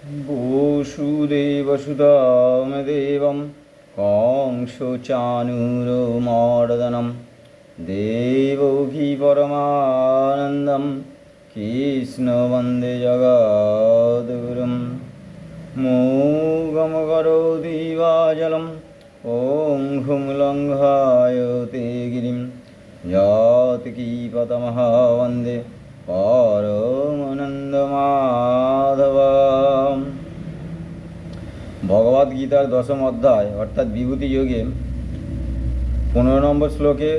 वसुदेवसुतामदेवं कंसचाणूरमर्दनं देवकी परमानन्दं कृष्णवन्दे जगद्गुरुं मूगं करोति वाजलं ॐ हुं लङ्घायते गिरिं जातकीपतमः वन्दे परमानन्दमाधवा। ভগবদ গীতার দশম অধ্যায় অর্থাৎ বিভূতি যোগে 15 নম্বর শ্লোকে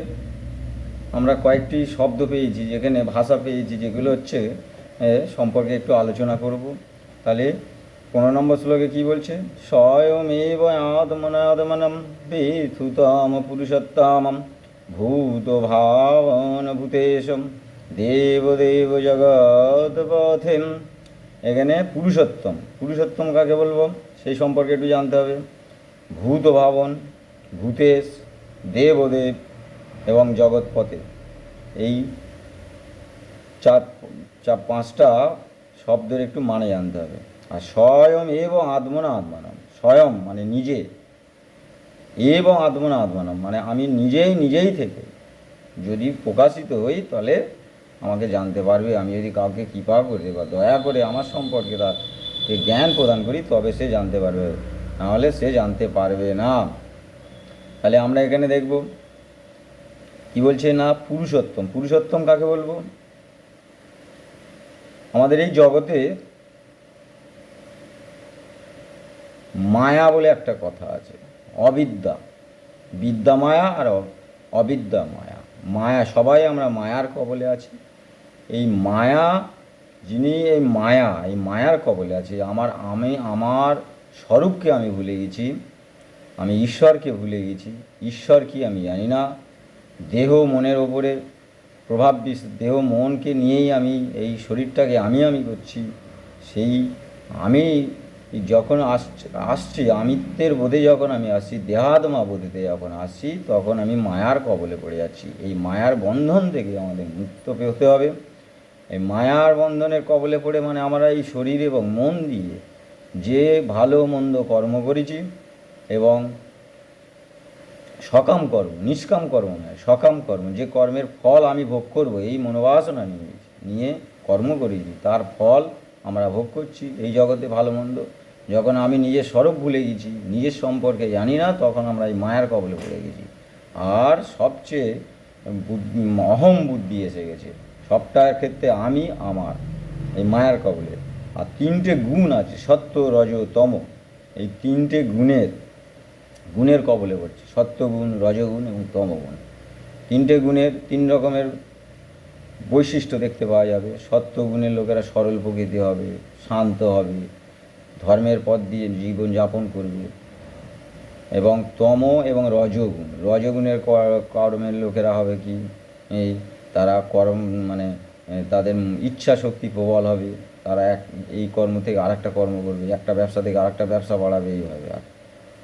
আমরা কয়েকটি শব্দ পেয়েছি, যেখানে ভাষা পেয়েছি, যেগুলো হচ্ছে সম্পর্কে একটু আলোচনা করব। তাহলে 15 নম্বর শ্লোকে কি বলছে? স্বয়মেব আত্মনাত্মনম বেথুতাম পুরুষোত্তমম ভূত ভাবন ভূতেশম দেবদেব জগৎপথেম। এখানে পুরুষোত্তম, পুরুষোত্তম কাকে বলবো সেই সম্পর্কে একটু জানতে হবে। ভূত ভাবন, ভূতেশ, দেবদেব এবং জগৎপথে, এই পাঁচটা শব্দের একটু মানে জানতে হবে। আর স্বয়ং এবং আত্মনা আত্মানম, স্বয়ং মানে নিজে, এবং আত্মনা আত্মানম মানে আমি নিজেই থেকে যদি প্রকাশিত হই তাহলে আমাকে জানতে পারবে। আমি যদি কাউকে কৃপা করে বা দয়া করে আমার সম্পর্কে তার জ্ঞান প্রদান করি তবে সে জানতে পারবে, নাহলে সে জানতে পারবে না। তাহলে আমরা এখানে দেখব কি বলছে না, পুরুষোত্তম। পুরুষোত্তম কাকে বলবো? আমাদের এই জগতে মায়া বলে একটা কথা আছে, অবিদ্যা, বিদ্যা মায়া আর অবিদ্যা মায়া। মায়া, সবাই আমরা মায়ার কবলে আছি। এই মায়া, যিনি এই মায়ার কবলে আছে, আমার স্বরূপকে আমি ভুলে গেছি, আমি ঈশ্বরকে ভুলে গেছি। ঈশ্বর কি আমি জানি না। দেহ মনের ওপরে প্রভাব, দেহ মনকে নিয়েই আমি এই শরীরটাকে আমি করছি। সেই আমি যখন আসছি আমিত্বের বোধে, যখন আমি আসছি দেহাত্মা বোধেতে যখন আসছি, তখন আমি মায়ার কবলে পড়ে যাচ্ছি। এই মায়ার বন্ধন থেকে আমাদের মুক্ত হতে হবে। এই মায়ার বন্ধনের কবলে পড়ে মানে আমরা এই শরীর এবং মন দিয়ে যে ভালো মন্দ কর্ম করেছি, এবং সকাম কর্ম, নিষ্কাম কর্ম নয়, সকাম কর্ম, যে কর্মের ফল আমি ভোগ করব, এই মনোবাসনা নিয়ে কর্ম করেছি, তার ফল আমরা ভোগ করছি এই জগতে ভালো মন্দ। যখন আমি নিজের স্বরূপ ভুলে গেছি, নিজের সম্পর্কে জানি না, তখন আমরা এই মায়ার কবলে পড়ে গেছি। আর সবচেয়ে অহং বুদ্ধি এসে গেছে সবটার ক্ষেত্রে, আমি আমার, এই মায়ার কবলে। আর তিনটে গুণ আছে, সত্য রজ তম, এই তিনটে গুণের কবলে পড়ছে, সত্যগুণ, রজগুণ এবং তমগুণ। তিনটে গুণের 3 রকমের বৈশিষ্ট্য দেখতে পাওয়া যাবে। সত্যগুণের লোকেরা সরল প্রকৃতি হবে, শান্ত হবে, ধর্মের পথ দিয়ে জীবন যাপন করবে। এবং তম এবং রজগুণের কর্মের লোকেরা হবে কি, এই তারা কর্ম মানে তাদের ইচ্ছা শক্তি প্রবল হবে, তারা এই কর্ম থেকে আরেকটা কর্ম করবে, একটা ব্যবসা থেকে আরেকটা ব্যবসা বাড়াবে, এইভাবে। আর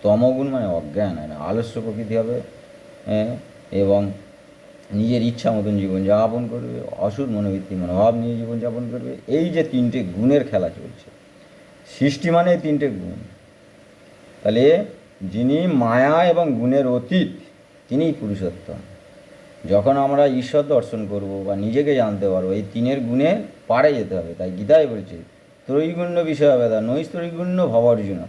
তমগুণ মানে অজ্ঞান, আলস্য প্রকৃতি হবে, এবং নিজের ইচ্ছা মতন জীবনযাপন করবে, অসুর মনোবৃত্তি মনোভাব নিয়ে জীবনযাপন করবে। এই যে তিনটে গুণের খেলা চলছে, সৃষ্টি মানে এই তিনটে গুণ। তাহলে যিনি মায়া এবং গুণের অতীত, তিনিই পুরুষোত্তম। যখন আমরা ঈশ্বর দর্শন করব বা নিজেকে জানতে পারবো, এই 3 গুণে পারে যেতে হবে। তাই গীতায় বলছে ত্রৈগুণ্য বিষয় বেদা নৈস্ত্রৈগুণ্য ভব অর্জুন।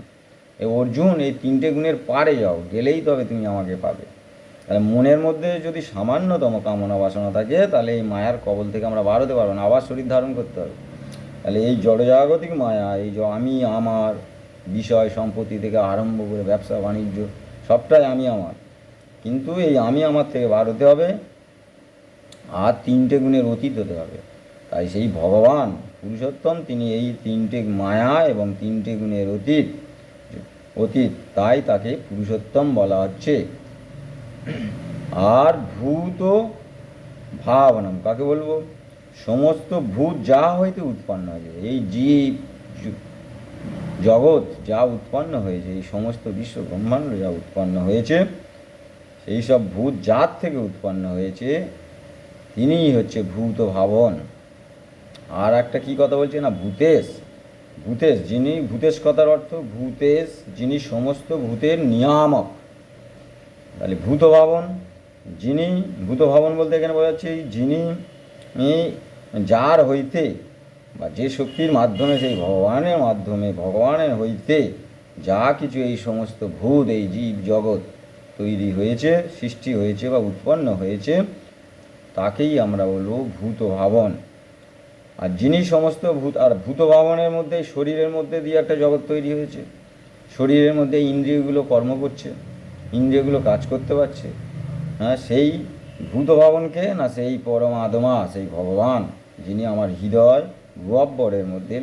এই অর্জুন, এই 3টে গুণের পারে যাও, গেলেই তবে তুমি আমাকে পাবে। তাহলে মনের মধ্যে যদি সামান্যতম কামনা বাসনা থাকে, তাহলে এই মায়ার কবল থেকে আমরা বার হতে পারবো না, আবার শরীর ধারণ করতে হবে। তাহলে এই জড়জাগতিক মায়া, এই যে আমি আমার, বিষয় সম্পত্তি থেকে আরম্ভ করে ব্যবসা বাণিজ্য সবটাই আমি আমার, কিন্তু এই আমি আমার থেকে বার হতে হবে, আর 3টে গুণের অতীত হতে হবে। তাই সেই ভগবান পুরুষোত্তম, তিনি এই 3টে মায়া এবং 3টে গুণের অতীত, তাই তাকে পুরুষোত্তম বলা হচ্ছে। আর ভূত ভাবনম কাকে বলবো? সমস্ত ভূত যা হইতে উৎপন্ন হয়েছে, এই জীব জগৎ যা উৎপন্ন হয়েছে, এই সমস্ত বিশ্ব ব্রহ্মাণ্ড যা উৎপন্ন হয়েছে, সেই সব ভূত জাত থেকে উৎপন্ন হয়েছে, তিনিই হচ্ছে ভূত ভাবন। আর একটা কি কথা বলছে না, ভূতেশ, ভূতেশ, যিনি, ভূতেশ কথার অর্থ ভূতেশ, যিনি সমস্ত ভূতের নিয়ামক। তাহলে ভূত ভাবন, যিনি, ভূত ভাবন বলতে এখানে বলা যাচ্ছে যিনি, যার হইতে বা যে শক্তির মাধ্যমে, সেই ভগবানের মাধ্যমে, ভগবানের হইতে যা কিছু এই সমস্ত ভূত, এই জীব জগৎ তৈরি হয়েছে, সৃষ্টি হয়েছে বা উৎপন্ন হয়েছে, তাকেই আমরা বলবো ভূত ভাবন। আর যিনি সমস্ত ভূত, আর ভূত ভাবনের মধ্যে শরীরের মধ্যে দিয়ে একটা জগৎ তৈরি হয়েছে, শরীরের মধ্যে ইন্দ্রিয়গুলো কর্ম করছে, ইন্দ্রিয়গুলো কাজ করতে পারছে, হ্যাঁ, সেই ভূত ভাবনকে না, সেই পরম আত্মা, সেই ভগবান, যিনি আমার হৃদয় গহ্বরের মধ্যে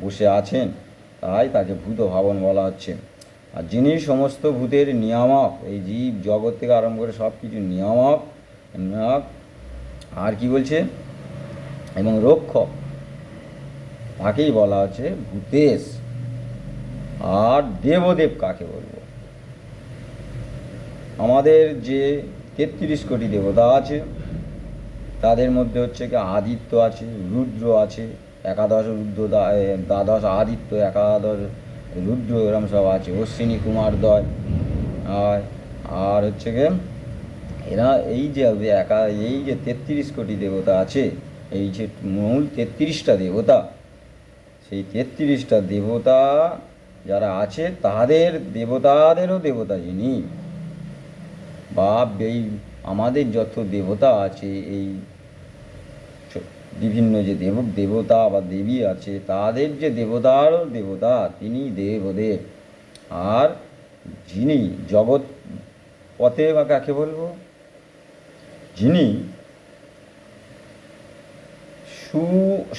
বসে আছেন, তাই তাকে ভূত ভাবন বলা হচ্ছে। আর যিনি সমস্ত ভূতের নিয়ামক, এই জীব জগৎ থেকে আরম্ভ করে সব কিছু নিয়ামক, আর কি বলছে, এবং রক্ষক, তাকেই বলা হচ্ছে ভূতেশ। আর দেবদেব কাকে বলবো? আমাদের যে 33 কোটি দেবতা আছে, তাদের মধ্যে হচ্ছে কি আদিত্য আছে, রুদ্র আছে, একাদশ রুদ্র, দ্বাদশ আদিত্য, একাদশ রুদ্র, এরম সব আছে, অশ্বিনী কুমারদ্বয়। আর হচ্ছে কি এরা এই যে এই যে 33 কোটি দেবতা আছে, এই যে মূল 33টা দেবতা, সেই 33টা দেবতা যারা আছে, তাদের দেবতাদেরও দেবতা যিনি, বা এই আমাদের যত দেবতা আছে, এই বিভিন্ন যে দেবতা বা দেবী আছে, তাদের যে দেবতারও দেবতা, তিনি দেবদেব। আর যিনি জগৎ পথে বা কাকে বলবো, যিনি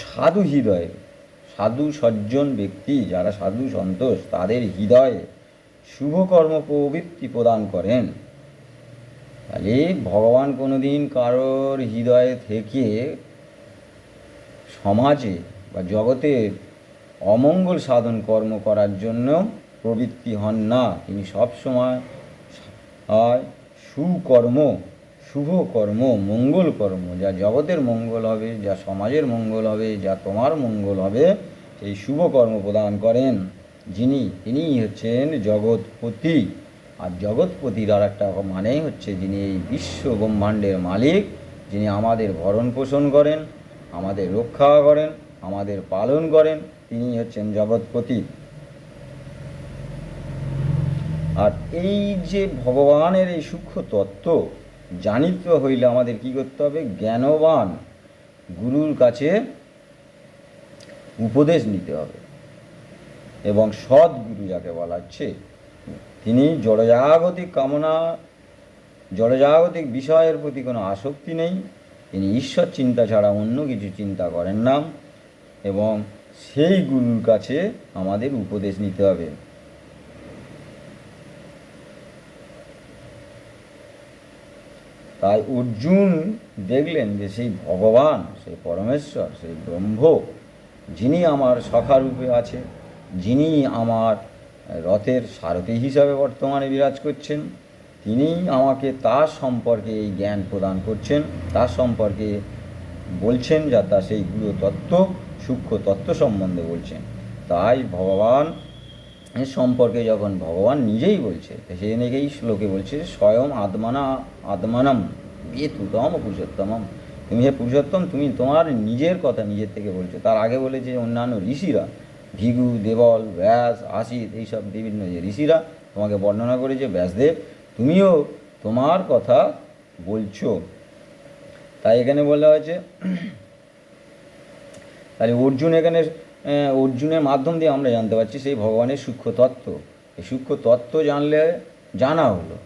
সাধু হৃদয়ে, সাধু সজ্জন ব্যক্তি, যারা সাধু সন্তোষ, তাদের হৃদয়ে শুভকর্ম প্রবৃত্তি প্রদান করেন। তাহলে ভগবান কোনোদিন কারোর হৃদয়ে থেকে সমাজে বা জগতে অমঙ্গল সাধন কর্ম করার জন্য প্রবৃত্তি হন না। তিনি সবসময় সুকর্ম, শুভ কর্ম, মঙ্গল কর্ম, যা জগতের মঙ্গল হবে, যা সমাজের মঙ্গল হবে, যা তোমার মঙ্গল হবে, সেই শুভ কর্ম প্রদান করেন যিনি, তিনিই হচ্ছেন জগৎপতি। আর জগৎপতির আর একটা মানেই হচ্ছে যিনি এই বিশ্ব ব্রহ্মাণ্ডের মালিক, যিনি আমাদের ভরণ পোষণ করেন, আমাদের রক্ষা করেন, আমাদের পালন করেন, তিনি হচ্ছেন জগৎপতি। আর এই যে ভগবানের এই সূক্ষ্ম তত্ত্ব জানিতে হইলে আমাদের কি করতে হবে? জ্ঞানবান গুরুর কাছে উপদেশ নিতে হবে। এবং সৎ গুরু যাকে বলা হচ্ছে, তিনি জড়জাগতিক কামনা, জড়জাগতিক বিষয়ের প্রতি কোনো আসক্তি নেই, তিনি ঈশ্বর চিন্তা ছাড়া অন্য কিছু চিন্তা করেন না, এবং সেই গুরুর কাছে আমাদের উপদেশ নিতে হবে। তাই অর্জুন দেখলেন যে সেই ভগবান, সেই পরমেশ্বর, সেই ব্রহ্ম, যিনি আমার সখারূপে আছে, যিনি আমার রথের সারথি হিসাবে বর্তমানে বিরাজ করছেন, তিনি আমাকে তার সম্পর্কে এই জ্ঞান প্রদান করছেন, তার সম্পর্কে বলছেন, যা তা সেই গুরু তত্ত্ব, সূক্ষ্ম তত্ত্ব সম্বন্ধে বলছেন। তাই ভগবান সম্পর্কে যখন ভগবান নিজেই বলছে, সেই এই শ্লোকে বলছে স্বয়ং আত্মানম বেতুতম পুরুষোত্তমম, তুমি হে পুরুষোত্তম, তুমি তোমার নিজের কথা নিজের থেকে বলছো। তার আগে বলেছে অন্যান্য ঋষিরা, ভৃগু, দেবল, ব্যাস, আসিত, এইসব বিভিন্ন যে ঋষিরা তোমাকে বর্ণনা করেছে, ব্যাসদেব তুমিও তোমার কথা বলছো। তাই এখানে বলা হয়েছে, তাহলে অর্জুন এখানে, অর্জুনের মাধ্যম দিয়ে আমরা জানতে পারছি সেই ভগবানের সূক্ষ্ম তত্ত্ব। এই সূক্ষ্ম তত্ত্ব জানা হলো,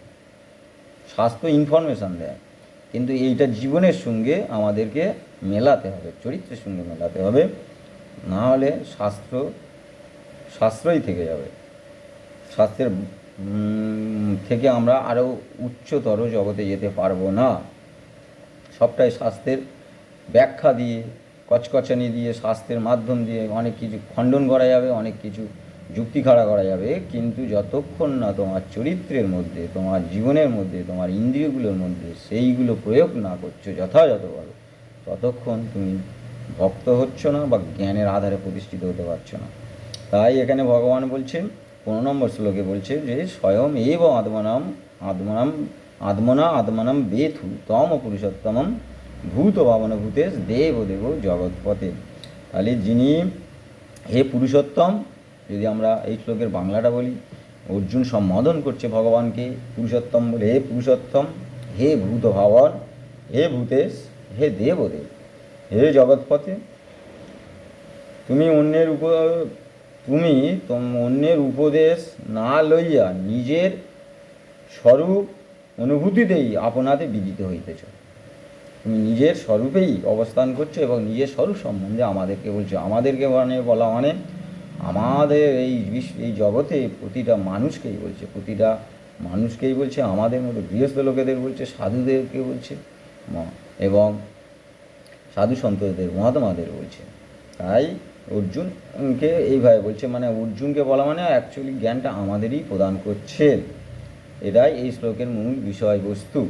শাস্ত্র ইনফরমেশান দেয়, কিন্তু এইটা জীবনের সঙ্গে আমাদেরকে মেলাতে হবে, চরিত্রের সঙ্গে মেলাতে হবে, না হলে শাস্ত্রই থেকে যাবে। শাস্ত্রের থেকে আমরা আরও উচ্চতর জগতে যেতে পারবো না। সবটাই শাস্ত্রের ব্যাখ্যা দিয়ে, কচকচানি দিয়ে, শাস্ত্রের মাধ্যম দিয়ে অনেক কিছু খণ্ডন করা যাবে, অনেক কিছু যুক্তি খাড়া করা যাবে, কিন্তু যতক্ষণ না তোমার চরিত্রের মধ্যে, তোমার জীবনের মধ্যে, তোমার ইন্দ্রিয়গুলোর মধ্যে সেইগুলো প্রয়োগ না করছো যথাযথভাবে, ততক্ষণ তুমি ভক্ত হচ্ছ না বা জ্ঞানের আধারে প্রতিষ্ঠিত হতে পারছো না। তাই এখানে ভগবান বলছেন 15 নম্বর শ্লোকে বলছে যে স্বয়ং এব আত্মনাম আত্মনাম আত্মনাম বেথু তম পুরুষোত্তমম ভূত ভাবন ভূতেশ দেব দেব জগৎপতে। তাহলে যিনি হে পুরুষোত্তম, যদি আমরা এই শ্লোকের বাংলাটা বলি, অর্জুন সম্বোধন করছে ভগবানকে পুরুষোত্তম বলে, হে পুরুষোত্তম, হে ভূত ভাবন, হে ভূতেশ, হে দেবদেব, হে জগৎপতে, তুমি অন্যের উপদেশ না লইয়া নিজের স্বরূপ অনুভূতিতেই আপনাতে বিদিত হইতেছ। তুমি নিজের স্বরূপেই অবস্থান করছো এবং নিজের স্বরূপ সম্বন্ধে আমাদেরকে বলছো। আমাদেরকে বলা মানে আমাদের এই জগতে প্রতিটা মানুষকেই বলছে, আমাদের মতো গৃহস্থ লোকেদের বলছে, সাধুদেরকে বলছে এবং সাধু সন্তদের মহাত্মাদের বলছে। তাই অর্জুনকে এইভাবে বলছে, মানে অর্জুনকে বলা মানে অ্যাকচুয়ালি জ্ঞানটা আমাদেরই প্রদান করছে। এটাই এই শ্লোকের মূল বিষয়বস্তু।